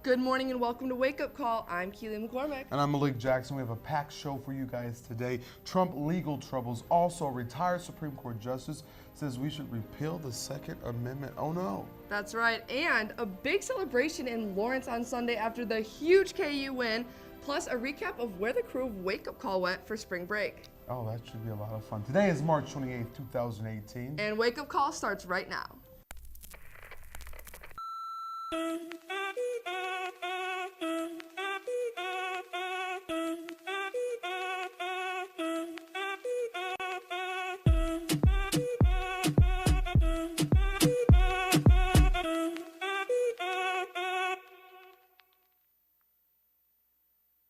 Good morning and welcome to Wake Up Call. I'm Keely McCormick. And I'm Malik Jackson. We have a packed show for you guys today. Trump legal troubles. Also, a retired Supreme Court justice says we should repeal the Second Amendment. Oh no. That's right. And a big celebration in Lawrence on Sunday after the huge KU win, plus a recap of where the crew of Wake Up Call went for spring break. Oh, that should be a lot of fun. Today is March 28th, 2018. And Wake Up Call starts right now.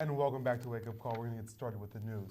And welcome back to Wake Up Call. We're going to get started with the news.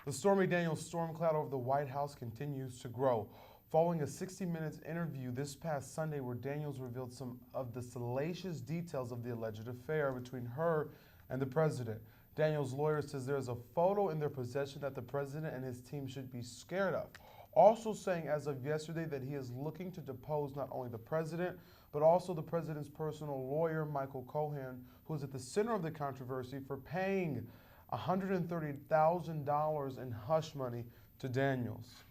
The Stormy Daniels storm cloud over the White House continues to grow. Following a 60 Minutes interview this past Sunday where Daniels revealed some of the salacious details of the alleged affair between her and the president. Daniels' lawyer says there is a photo in their possession that the president and his team should be scared of. Also saying as of yesterday that he is looking to depose not only the president, but also the president's personal lawyer, Michael Cohen, who is at the center of the controversy for paying $130,000 in hush money to Daniels.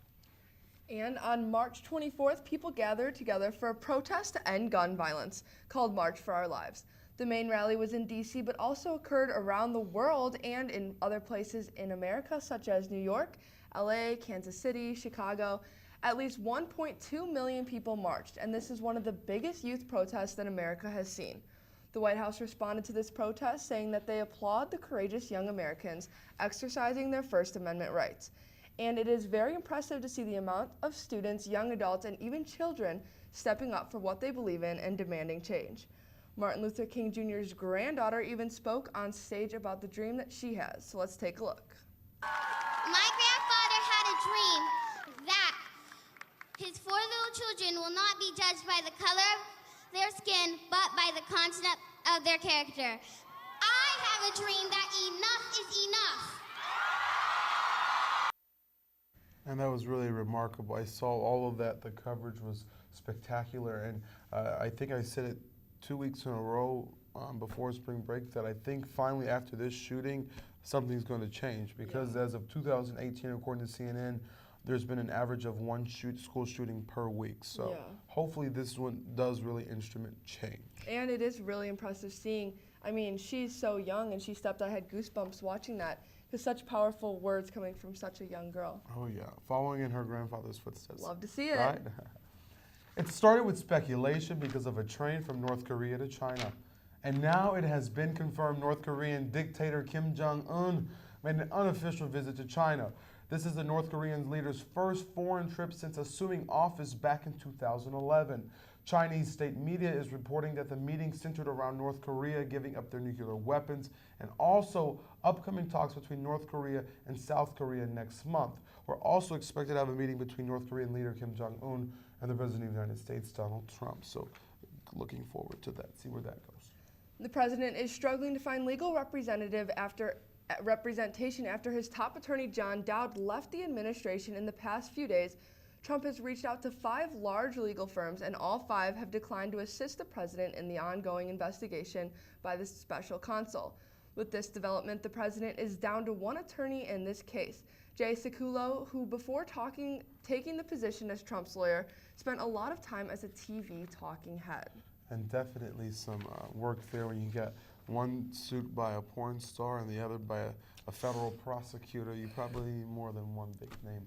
And on March 24th, people gathered together for a protest to end gun violence called March for Our Lives. The main rally was in D.C., but also occurred around the world and in other places in America, such as New York, L.A., Kansas City, Chicago. At least 1.2 million people marched, and this is one of the biggest youth protests that America has seen. The White House responded to this protest, saying that they applaud the courageous young Americans exercising their First Amendment rights. And it is very impressive to see the amount of students, young adults, and even children stepping up for what they believe in and demanding change. Martin Luther King Jr.'s granddaughter even spoke on stage about the dream that she has. So let's take a look. My grandfather had a dream that his 4 little children will not be judged by the color of their skin, but by the content of their character. I have a dream that enough is enough. And that was really remarkable. I saw all of that. The coverage was spectacular. And I think I said it 2 weeks in a row before spring break that I think finally after this shooting, something's going to change. Because as of 2018, according to CNN, there's been an average of one school shooting per week. So hopefully this one does really instrument change. And it is really impressive seeing, I mean, she's so young and she stepped out, I had goosebumps watching that. Because such powerful words coming from such a young girl. Oh yeah, following in her grandfather's footsteps. Love to see it. Right? It started with speculation because of a train from North Korea to China. And now it has been confirmed North Korean dictator Kim Jong-un made an unofficial visit to China. This is the North Korean leader's first foreign trip since assuming office back in 2011. Chinese state media is reporting that the meeting centered around North Korea giving up their nuclear weapons and also upcoming talks between North Korea and South Korea next month. We're also expected to have a meeting between North Korean leader Kim Jong-un and the President of the United States, Donald Trump. So looking forward to that, see where that goes. The president is struggling to find legal representation after his top attorney, John Dowd, left the administration in the past few days. Trump has reached out to 5 large legal firms, and all 5 have declined to assist the president in the ongoing investigation by the special counsel. With this development, the president is down to 1 attorney in this case, Jay Sekulow, who before taking the position as Trump's lawyer, spent a lot of time as a TV talking head. And definitely some work there when you get one suit by a porn star and the other by a federal prosecutor. You probably need more than one big name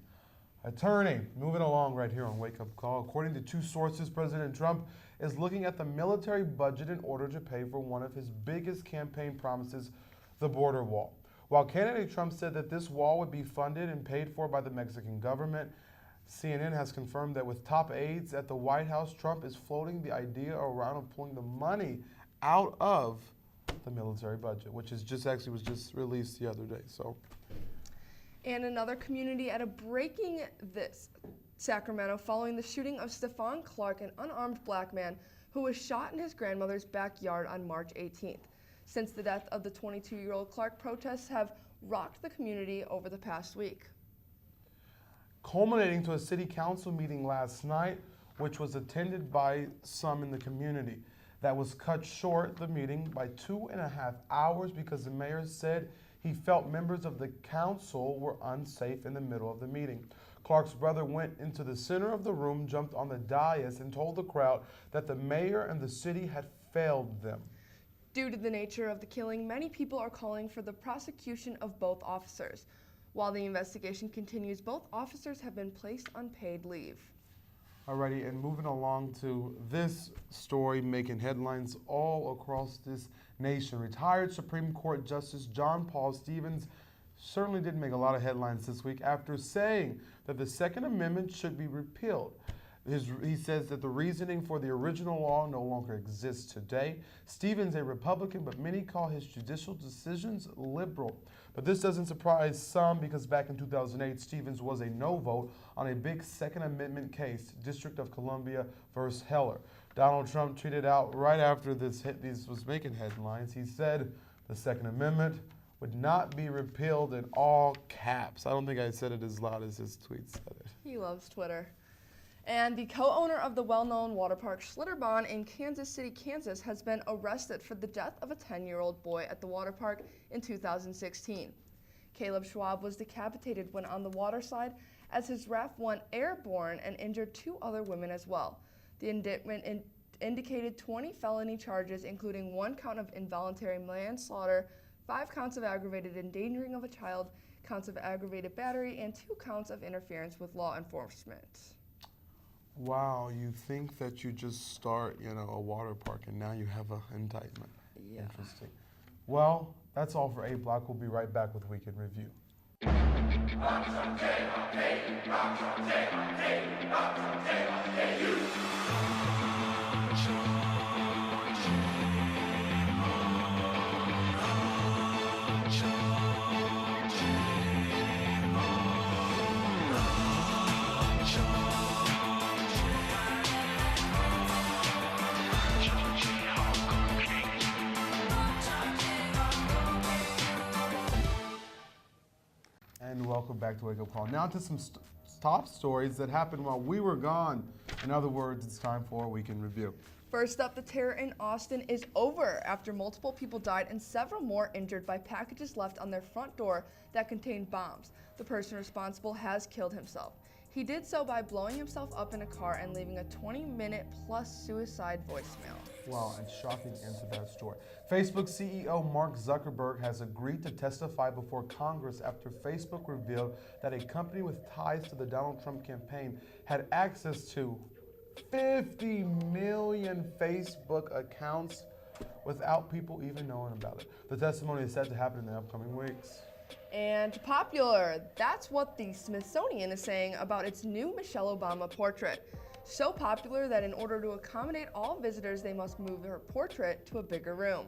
attorney. Moving along right here on Wake Up Call. According to 2 sources, President Trump is looking at the military budget in order to pay for one of his biggest campaign promises, the border wall. While candidate Trump said that this wall would be funded and paid for by the Mexican government, CNN has confirmed that with top aides at the White House, Trump is floating the idea around of pulling the money out of the military budget, which is was just released the other day. So. And another community at a breaking this Sacramento following the shooting of Stephon Clark, an unarmed black man who was shot in his grandmother's backyard on March 18th. Since the death of the 22-year-old Clark, protests have rocked the community over the past week. Culminating to a city council meeting last night, which was attended by some in the community. that was cut short the meeting by 2.5 hours because the mayor said he felt members of the council were unsafe in the middle of the meeting. Clark's brother went into the center of the room, jumped on the dais, and told the crowd that the mayor and the city had failed them. Due to the nature of the killing, many people are calling for the prosecution of both officers. While the investigation continues, both officers have been placed on paid leave. Alrighty, and moving along to this story making headlines all across this nation. Retired Supreme Court Justice John Paul Stevens certainly did make a lot of headlines this week after saying that the Second Amendment should be repealed. He says that the reasoning for the original law no longer exists today. Stevens, a Republican, but many call his judicial decisions liberal. But this doesn't surprise some because back in 2008, Stevens was a no vote on a big Second Amendment case, District of Columbia versus Heller. Donald Trump tweeted out right after this was making headlines. He said the Second Amendment would not be repealed in all caps. I don't think I said it as loud as his tweet said it. He loves Twitter. And the co-owner of the well-known water park Schlitterbahn in Kansas City, Kansas, has been arrested for the death of a 10-year-old boy at the water park in 2016. Caleb Schwab was decapitated when on the water slide as his raft went airborne and injured 2 other women as well. The indictment indicated 20 felony charges, including 1 count of involuntary manslaughter, 5 counts of aggravated endangering of a child, counts of aggravated battery, and 2 counts of interference with law enforcement. Wow, you think that you just start, a water park and now you have an indictment. Yeah. Interesting. Well, that's all for A Block. We'll be right back with Weekend Review. And welcome back to Wake Up Call. Now to some top stories that happened while we were gone. In other words, it's time for a Weekend Review. First up, the terror in Austin is over after multiple people died and several more injured by packages left on their front door that contained bombs. The person responsible has killed himself. He did so by blowing himself up in a car and leaving a 20-minute-plus suicide voicemail. Wow, and shocking end to that story. Facebook CEO Mark Zuckerberg has agreed to testify before Congress after Facebook revealed that a company with ties to the Donald Trump campaign had access to 50 million Facebook accounts without people even knowing about it. The testimony is set to happen in the upcoming weeks. And popular, that's what the Smithsonian is saying about its new Michelle Obama portrait. So popular that in order to accommodate all visitors, they must move her portrait to a bigger room.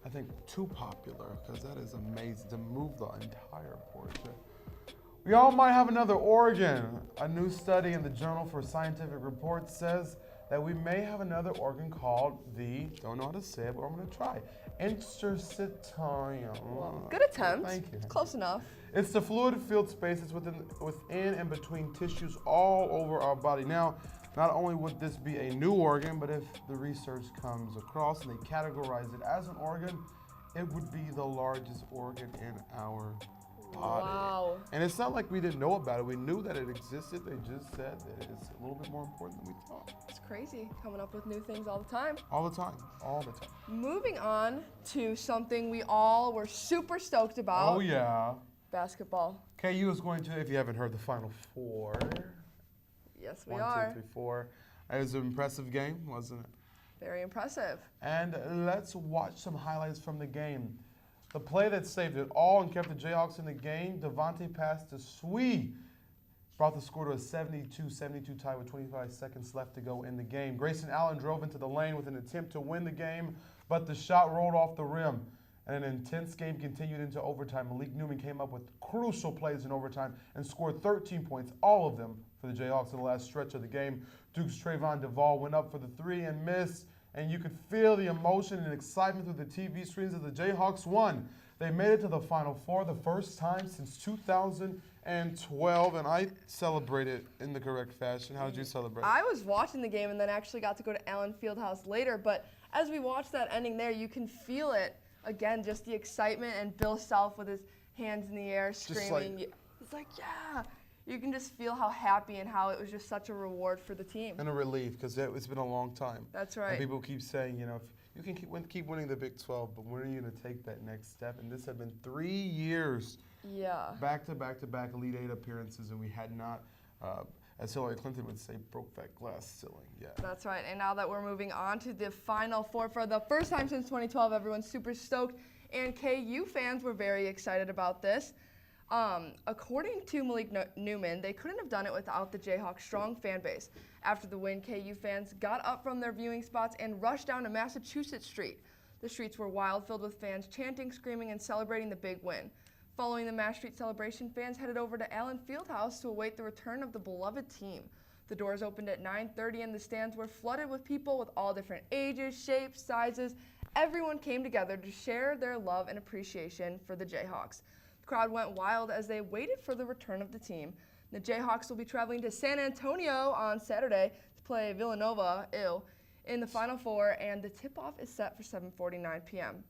I think too popular, because that is amazing to move the entire portrait. We all might have another organ. A new study in the Journal for Scientific Reports says that we may have another organ called don't know how to say it, but I'm going to try. Interstitium. Good attempt. Thank you. Close enough. It's the fluid-filled spaces within and between tissues all over our body. Now, not only would this be a new organ, but if the research comes across and they categorize it as an organ, it would be the largest organ in our body. Wow. And it's not like we didn't know about it. We knew that it existed. They just said that it's a little bit more important than we thought. It's crazy, coming up with new things all the time. All the time. All the time. Moving on to something we all were super stoked about. Oh, yeah. Basketball. KU is going to, if you haven't heard, the Final Four. Yes, we 1, are. 2, 3, 4. It was an impressive game, wasn't it? Very impressive. And let's watch some highlights from the game. The play that saved it all and kept the Jayhawks in the game, Devontae pass to Swee, brought the score to a 72-72 tie with 25 seconds left to go in the game. Grayson Allen drove into the lane with an attempt to win the game, but the shot rolled off the rim. And an intense game continued into overtime. Malik Newman came up with crucial plays in overtime and scored 13 points, all of them for the Jayhawks in the last stretch of the game. Duke's Trayvon Duvall went up for the 3 and missed, and you could feel the emotion and excitement through the TV screens as the Jayhawks won. They made it to the Final Four the first time since 2012, and I celebrated in the correct fashion. How did you celebrate? I was watching the game and then actually got to go to Allen Fieldhouse later, but as we watch that ending there, you can feel it again, just the excitement, and Bill Self with his hands in the air screaming. It's like, yeah. You can just feel how happy and how it was just such a reward for the team. And a relief, because it's been a long time. That's right. And people keep saying, if you can keep winning the Big 12, but when are you going to take that next step? And this had been 3 years. Yeah. Back to Elite Eight appearances, and we had not, as Hillary Clinton would say, broke that glass ceiling yet. That's right. And now that we're moving on to the Final Four for the first time since 2012, everyone's super stoked. And KU fans were very excited about this. According to Malik Newman, they couldn't have done it without the Jayhawks' strong fan base. After the win, KU fans got up from their viewing spots and rushed down to Massachusetts Street. The streets were wild, filled with fans chanting, screaming, and celebrating the big win. Following the Mass Street celebration, fans headed over to Allen Fieldhouse to await the return of the beloved team. The doors opened at 9:30 and the stands were flooded with people with all different ages, shapes, sizes. Everyone came together to share their love and appreciation for the Jayhawks. The crowd went wild as they waited for the return of the team. The Jayhawks will be traveling to San Antonio on Saturday to play Villanova in the Final Four, and the tip-off is set for 7:49 p.m.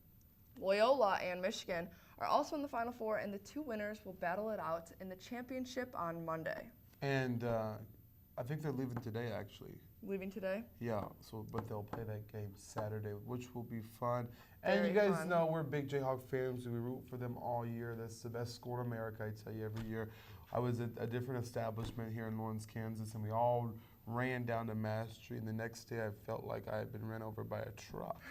Loyola and Michigan are also in the Final Four, and the two winners will battle it out in the championship on Monday. And I think they're leaving today, actually. Leaving today? Yeah, but they'll play that game Saturday, which will be fun. And Very you guys fun. know we're big Jayhawk fans. We root for them all year. That's the best school in America, I tell you, every year. I was at a different establishment here in Lawrence, Kansas, and we all ran down to Mass Street, and the next day I felt like I had been run over by a truck.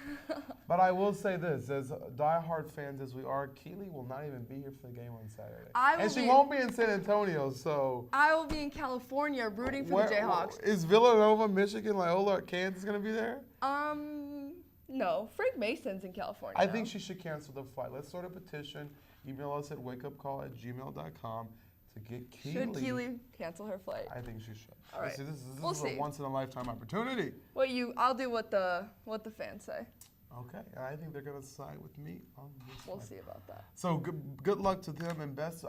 But I will say this, as diehard fans as we are, Keely will not even be here for the game on Saturday. And she won't be in San Antonio, so... I will be in California rooting for the Jayhawks. Is Villanova, Michigan, Loyola, Kansas going to be there? No. Frank Mason's in California. I think she should cancel the flight. Let's start a petition. Email us at wakeupcall@gmail.com to get Keely. Should Keely cancel her flight? I think she should. All right. See, this We'll is see. a once-in-a-lifetime opportunity. I'll do what the fans say. Okay, and I think they're going to side with me on this We'll one. see about that. So good luck to them, and this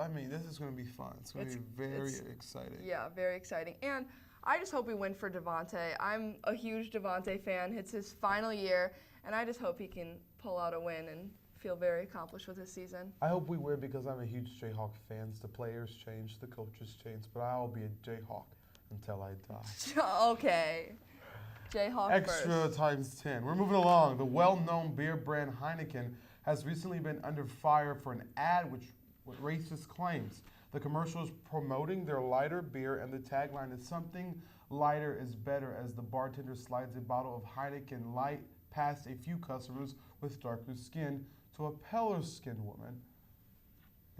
is going to be fun. It's going to be very exciting. Yeah, very exciting. And I just hope we win for Devontae. I'm a huge Devontae fan. It's his final year, and I just hope he can pull out a win and feel very accomplished with his season. I hope we win because I'm a huge Jayhawk fan. The players change, the coaches change, but I'll be a Jayhawk until I die. Okay. Jayhawk Extra first. times 10. We're moving along. The well-known beer brand Heineken has recently been under fire for an ad with racist claims. The commercial is promoting their lighter beer, and the tagline is "Something lighter is better," as the bartender slides a bottle of Heineken Light past a few customers with darker skin to a paler-skinned woman.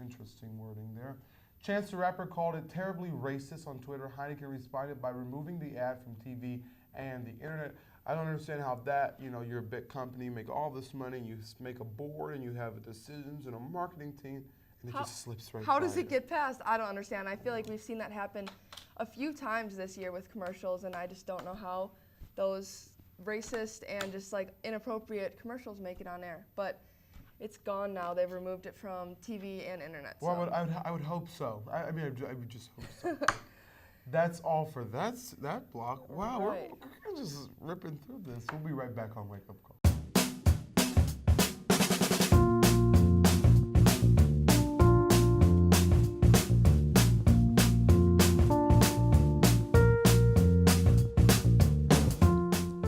Interesting wording there. Chance the Rapper called it terribly racist on Twitter. Heineken responded by removing the ad from TV and the internet. I don't understand how that, you're a big company, you make all this money, you make a board, and you have decisions and a marketing team, and it just slips right by. How does it get passed? I don't understand. I feel like we've seen that happen a few times this year with commercials, and I just don't know how those racist and just like inappropriate commercials make it on air. But it's gone now. They've removed it from TV and internet. Well, I would hope so. I would just hope so. That's all for that block. Wow, Right. we're just ripping through this. We'll be right back on Wake Up Call.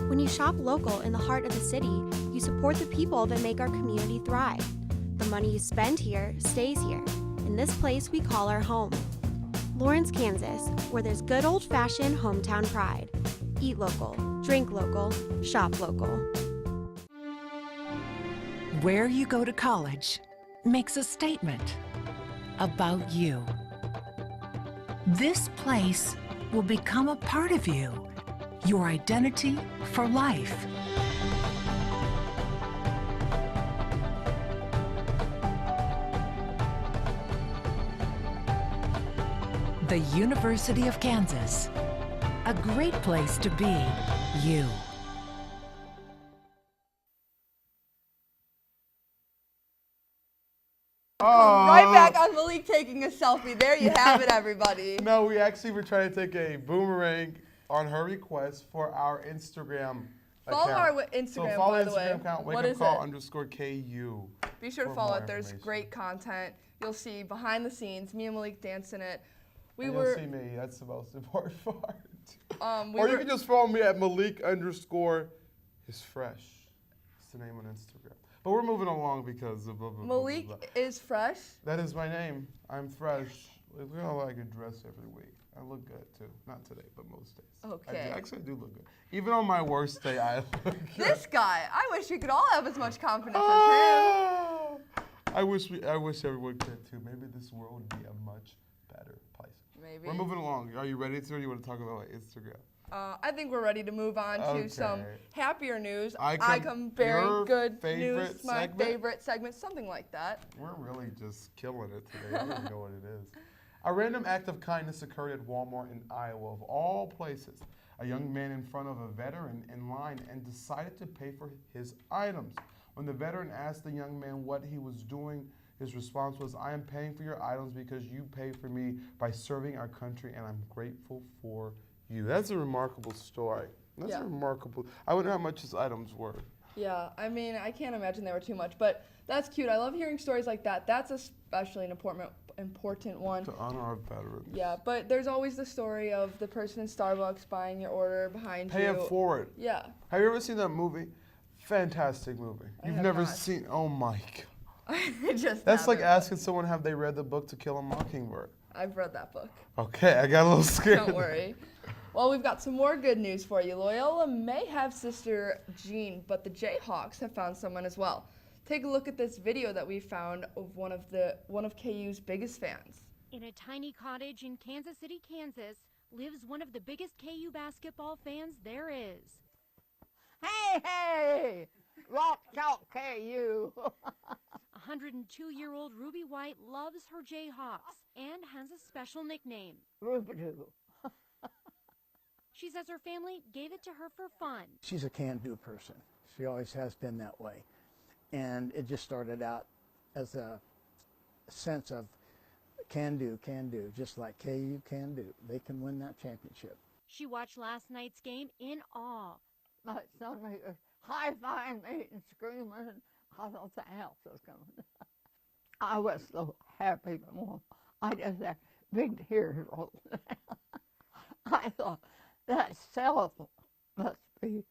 When you shop local in the heart of the city, you support the people that make our community thrive. The money you spend here stays here, in this place we call our home. Lawrence, Kansas, where there's good old-fashioned hometown pride. Eat local, drink local, shop local. Where you go to college makes a statement about you. This place will become a part of you, your identity for life. The University of Kansas, a great place to be you. Right back on Malik taking a selfie. There you have it, everybody. No, we actually were trying to take a boomerang on her request for our Instagram Follow our account. Instagram, So follow by the way. Instagram account, What is WakeUpCall_KU. Be sure to for follow more it. There's information. great content. You'll see behind the scenes. Me and Malik dance in it. And you'll see me. That's the most important part. We Or you were- can just follow me at Malik_isfresh. It's the name on Instagram. But we're moving along because of blah, blah, blah, blah, blah. Malik is fresh. That is my name. I'm fresh. Look how I could dress every week. I look good too. Not today, but most days. Okay. Actually, I do look good. Even on my worst day, I look good. This guy. I wish we could all have as much confidence as him. Ah! I wish everyone could too. Maybe this world would be a much better place. Maybe. We're moving along. Are you ready to, or you want to talk about Instagram? I think we're ready to move on to some Okay. happier news. Icon, very your good favorite news. My segment? favorite segment, something like that. We're really just killing it today. I don't even know what it is. A random act of kindness occurred at Walmart in Iowa, of all places. A young man in front of a veteran in line and decided to pay for his items. When the veteran asked the young man what he was doing, his response was, "I am paying for your items because you paid for me by serving our country, and I'm grateful for you." That's a remarkable story. That's Yeah. remarkable. I wonder how much his items were. Yeah, I mean, I can't imagine they were too much, but that's cute. I love hearing stories like that. That's especially an important one. To honor our veterans. Yeah, but there's always the story of the person in Starbucks buying your order behind Pay you. it forward. Yeah. Have you ever seen that movie? Fantastic movie. You've have never not. seen, oh my God. I just That's like haven't. asking someone have they read the book To Kill a Mockingbird. I've read that book. Okay, I got a little scared. Don't worry. Well, we've got some more good news for you. Loyola may have sister Jean, but the Jayhawks have found someone as well. Take a look at this video that we found of one of KU's biggest fans. In a tiny cottage in Kansas City, Kansas, lives one of the biggest KU basketball fans there is. Hey, rock chalk KU. 102-year-old Ruby White loves her Jayhawks and has a special nickname. Rubadoo. She says her family gave it to her for fun. She's a can-do person. She always has been that way. And it just started out as a sense of can do, just like KU can do. They can win that championship. She watched last night's game in awe. My son was high-fiving me and screaming. I thought the house was coming. I was so happy, Mom. I just had big tears rolling down. I thought, that self must be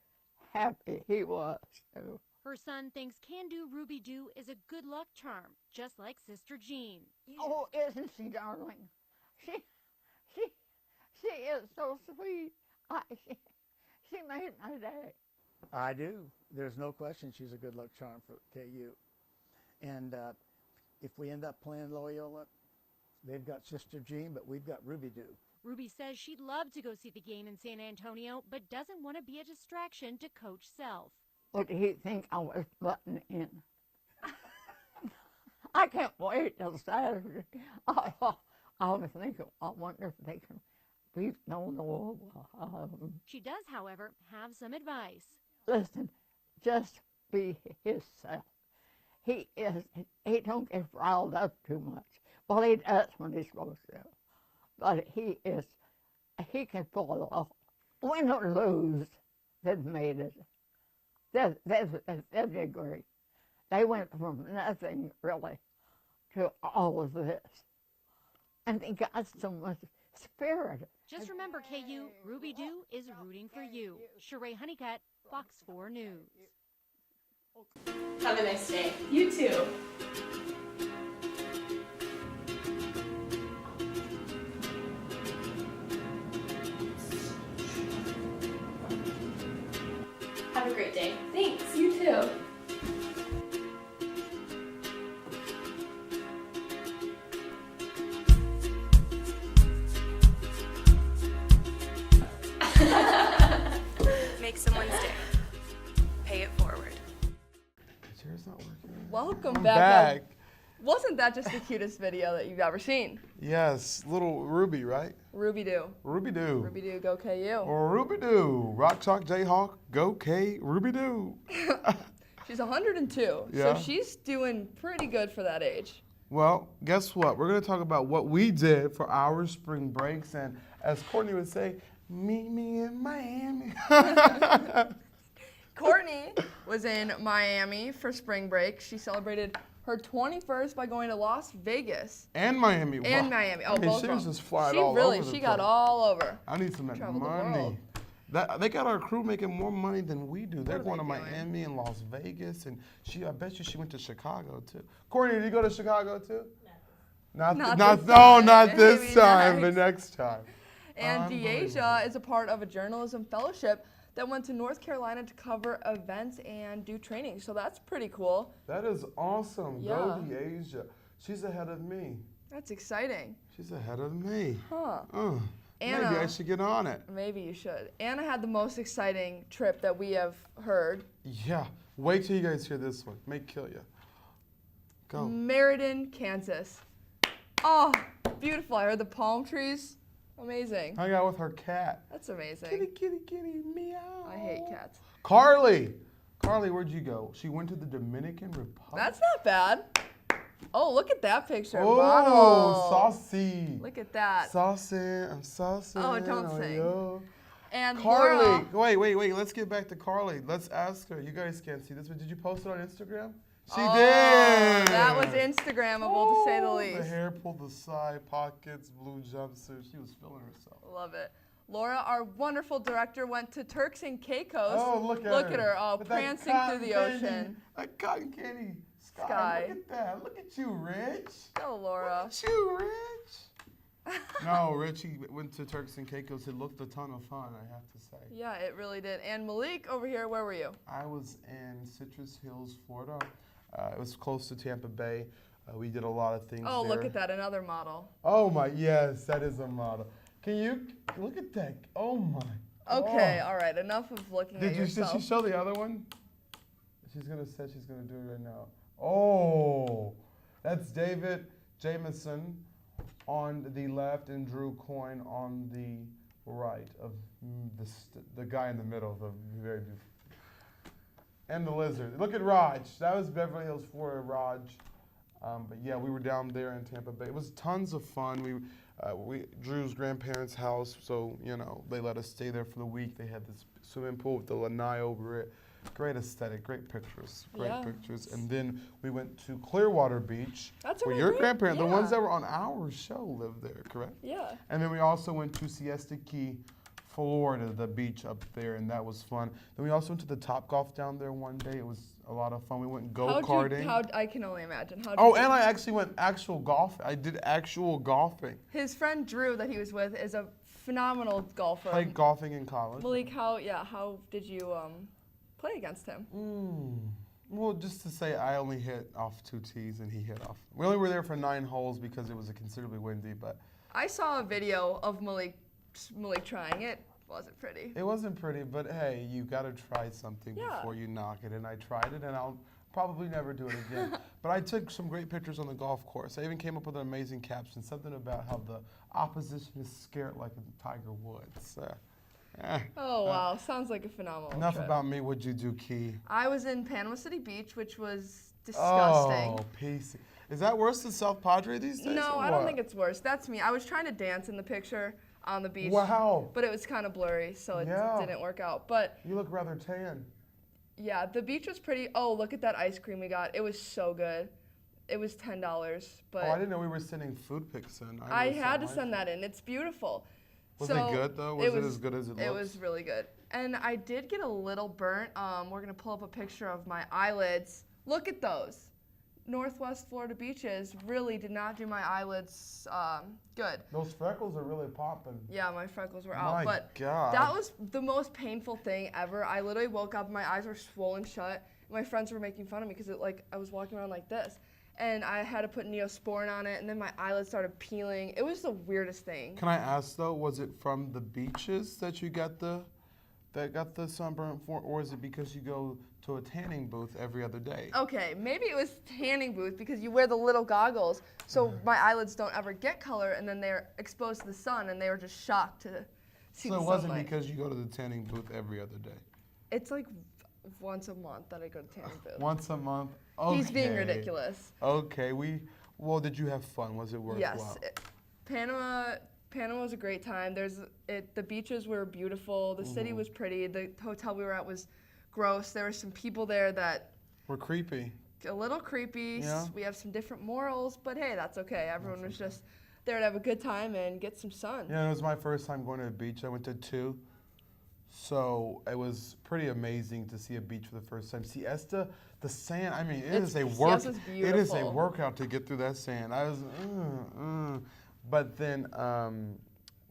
happy. He was, too. Her son thinks Can Do Ruby Do is a good luck charm, just like Sister Jean. Oh, isn't she, darling? She is so sweet. She made my day. I do. There's no question she's a good luck charm for KU. And if we end up playing Loyola, they've got Sister Jean, but we've got Ruby Doo. Ruby says she'd love to go see the game in San Antonio, but doesn't want to be a distraction to Coach Self. What did he think I was butting in? I can't wait till Saturday. I was thinking, I wonder if they can beat Nola. She does, however, have some advice. Listen, just be himself. He don't get riled up too much. Well, he does when he's supposed to. But he can pull it off. Win or lose, they've made it. They did great. They went from nothing, really, to all of this. And they got so much spirit. Just remember, KU, Ruby Doo is rooting for you. Sheree Honeycutt, Fox 4 News. Have a nice day. You too. Have a great day. Thanks. You too. Make someone's day. Pay it forward. Is yours not working? Welcome I'm back. Wasn't that just the cutest video that you've ever seen? Yes, little Ruby, right? Ruby Doo. Ruby Doo. Ruby Doo, go KU. Or Ruby Doo. Rock Chalk Jayhawk, go K, Ruby Doo. She's 102, Yeah. so she's doing pretty good for that age. Well, guess what? We're going to talk about what we did for our spring breaks. And as Courtney would say, meet me in Miami. Courtney was in Miami for spring break. She celebrated her 21st by going to Las Vegas. And Miami. And Wow. Miami. Oh, I mean, both she of was them. just flying She all really, over the she got place. all over. I need some Traveled the money. world. They got our crew making more money than we do. They're are going they to doing? Miami and Las Vegas, and I bet you she went to Chicago too. Courtney, did you go to Chicago too? Not no, this time. not this Maybe time, but next. next time. And Unbelievable. Deasia is a part of a journalism fellowship that went to North Carolina to cover events and do training. So that's pretty cool. That is awesome. Yeah. Go Deasia. She's ahead of me. That's exciting. She's ahead of me. Huh. Maybe I should get on it. Maybe you should. Anna had the most exciting trip that we have heard. Yeah. Wait till you guys hear this one. May kill you. Go. Meriden, Kansas. Oh, beautiful. I heard the palm trees. Amazing. Hung out with her cat. That's amazing. Kitty, kitty, kitty, meow. I hate cats. Carly, where'd you go? She went to the Dominican Republic. That's not bad. Oh, look at that picture. Oh, Model. saucy. Look at that. Saucy, I'm saucy. Oh, don't sing. You. And Carly, Laura, wait. Let's get back to Carly. Let's ask her. You guys can't see this, but did you post it on Instagram? She oh, did. That was Instagrammable to say the least. The hair pulled aside, pockets, blue jumpsuit. She was feeling herself. Love it. Laura, our wonderful director, went to Turks and Caicos. Oh, look at her. Oh, With that prancing cotton through the candy, ocean. That cotton candy sky. Sky. Look at that. Look at you, Rich. Go, Laura. Look at you, Rich. No, Richie went to Turks and Caicos. It looked a ton of fun, I have to say. Yeah, it really did. And Malik, over here, where were you? I was in Citrus Hills, Florida. It was close to Tampa Bay. We did a lot of things Oh, there. look at that, another model. Oh my, yes, that is a model. Can you look at that? Oh my. Okay, Oh. all right, enough of looking at Did yourself. she show the other one? She's gonna do it right now. Oh, that's David Jameson on the left and Drew Coyne on the right of the guy in the middle, the very beautiful. And the lizard. Look at Raj. That was Beverly Hills, Florida, Raj. But yeah, we were down there in Tampa Bay. It was tons of fun. We Drew's grandparents' house, so they let us stay there for the week. They had this swimming pool with the lanai over it. Great aesthetic, great pictures. And then we went to Clearwater Beach, That's where where your my grandparents, the yeah. ones that were on our show, lived there, correct? Yeah. And then we also went to Siesta Key, Florida, the beach up there, and that was fun. Then we also went to the Topgolf down there one day. It was a lot of fun. We went go-karting. I can only imagine. And I actually went actual golf. I did actual golfing. His friend Drew that he was with is a phenomenal golfer. Played golfing in college. Malik, how did you play against him? Well, just to say, I only hit off 2 tees and he hit off. We only were there for 9 holes because it was considerably windy, but I saw a video of Malik trying it. Wasn't pretty. it wasn't pretty. But hey, you got to try something before you knock it, and I tried it, and I'll probably never do it again. But I took some great pictures on the golf course. I even came up with an amazing caption, something about how the opposition is scared like a Tiger Woods. Oh wow, sounds like a phenomenal Enough trip. about me. What'd you do, Key? I was in Panama City Beach, which was disgusting. Oh, PC. Is that worse than South Padre these days? No, or I don't what? think it's worse. That's me. I was trying to dance in the picture on the beach. Wow. But it was kind of blurry, so it didn't work out. But You look rather tan. yeah, the beach was pretty. Oh, look at that ice cream we got. It was so good. It was $10, but Oh, I didn't know we were sending food pics in. I had to send that in. It's beautiful. Was So it good though? Was it as good as it looks? It was really good. And I did get a little burnt. We're gonna pull up a picture of my eyelids. Look at those. Northwest Florida beaches really did not do my eyelids good. Those freckles are really popping. Yeah, my freckles were out. My But God. that was the most painful thing ever. I literally woke up and my eyes were swollen shut. My friends were making fun of me because I was walking around like this. And I had to put Neosporin on it, and then my eyelids started peeling. It was the weirdest thing. Can I ask though, was it from the beaches that you got the sunburn for, or is it because you go to a tanning booth every other day? Okay, maybe it was tanning booth because you wear the little goggles, so my eyelids don't ever get color, and then they're exposed to the sun, and they were just shocked to see So the it wasn't sunlight. because you go to the tanning booth every other day? It's like once a month that I go to tanning booth. Once a month? Okay. He's being ridiculous. Okay, well, did you have fun? Was it worthwhile? Yes, Panama was a great time. The beaches were beautiful. The city was pretty. The hotel we were at was gross. There were some people there that We're creepy. a little creepy. Yeah. We have some different morals, but hey, that's okay. Everyone was just there to have a good time and get some sun. Yeah, it was my first time going to the beach. I went to 2. So it was pretty amazing to see a beach for the first time. Siesta, the sand, I mean, it is a workout to get through that sand. I was, But then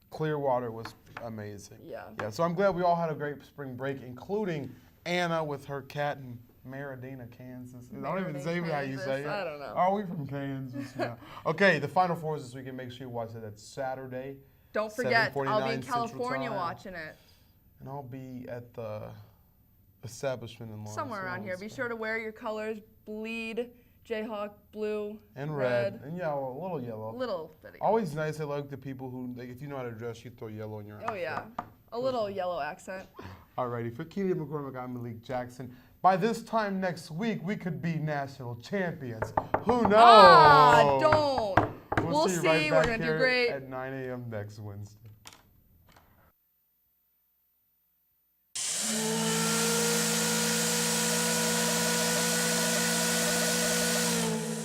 Clearwater was amazing. Yeah. Yeah, so I'm glad we all had a great spring break, including Anna with her cat in Maradina, Kansas. I don't even say how you say it. I don't know. Are we from Kansas? Yeah. Okay, the Final Fours this weekend. Make sure you watch it. That's Saturday. Don't forget, I'll be 7:49 in Central California Time. watching it. And I'll be at the establishment in Lawrence. Somewhere around here. Be sure to wear your colors: bleed, Jayhawk, blue, and red, and yellow, a little yellow. Little bit of yellow. Always nice. I like the people who, like, if you know how to dress, you throw yellow in your Oh yeah, a little yellow accent. Alrighty, for Keely McCormick, I'm Malik Jackson. By this time next week, we could be national champions. Who knows? Ah, don't. We'll see. You see. right We're back gonna do here great. at 9 a.m. next Wednesday.